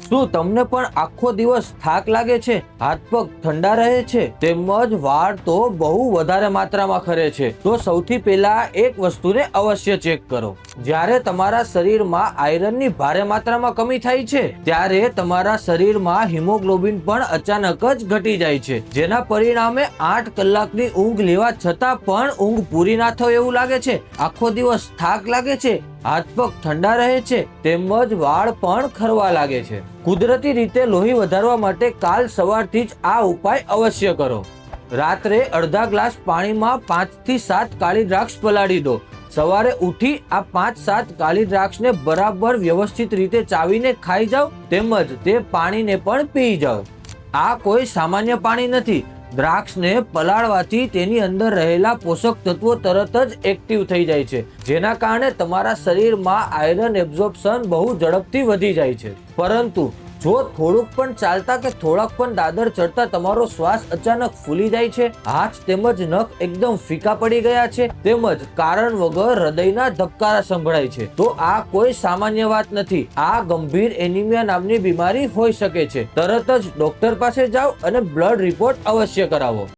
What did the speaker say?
શું તમને પણ આખો દિવસ થાક લાગે છે, હાથ પગ ઠંડા રહે છે, તેમજ વાળ તો બહુ વધારે માત્રામાં ખરે છે? તો સૌથી પહેલા એક વસ્તુને અવશ્ય ચેક કરો. જ્યારે તમારા શરીરમાં આયરનની ભારે માત્રામાં કમી થાય છે, ત્યારે તમારા શરીરમાં હિમોગ્લોબિન પણ અચાનક જ ઘટી જાય છે, જેના પરિણામે 8 કલાકની ઊંઘ લેવા છતાં પણ ઊંઘ પૂરી ના થાય એવું લાગે છે, આખો દિવસ થાક લાગે છે, હાથ પગ ઠંડા રહે છે, તેમજ વાળ પણ ખરવા લાગે છે. કુદરતી રીતે લોહી વધારવા માટે કાલ સવારથી જ આ ઉપાય અવશ્ય કરો. રાત્રે અડધા ગ્લાસ પાણીમાં 5 થી 7 કાળી દ્રાક્ષ પલાળી દો. સવારે ઉઠી આ 5-7 કાળી દ્રાક્ષને બરાબર વ્યવસ્થિત રીતે ચાવીને ખાઈ જાઓ, તેમજ તે પાણીને પણ પી જાઓ. આ કોઈ સામાન્ય પાણી નથી. દ્રાક્ષને પલાળવાથી તેની અંદર રહેલા પોષક તત્વો તરત જ એક્ટિવ થઈ જાય છે, જેના કારણે તમારા શરીરમાં આયરન એબ્ઝોર્પ્શન બહુ ઝડપથી વધી જાય છે. પરંતુ જો થોડુંક પણ ચાલતા કે થોડાક પણ દાદર ચડતા તમારો શ્વાસ અચાનક ફૂલી જાય છે, હાથ તેમજ નખ એકદમ ફીકા પડી ગયા છે, તેમજ કારણ વગર હૃદયના ધબકારા સંભળાય છે, તો આ કોઈ સામાન્ય વાત નથી. આ ગંભીર એનિમિયા નામની બીમારી હોઈ શકે છે. તરત જ ડોક્ટર પાસે જાઓ અને બ્લડ રિપોર્ટ અવશ્ય કરાવો.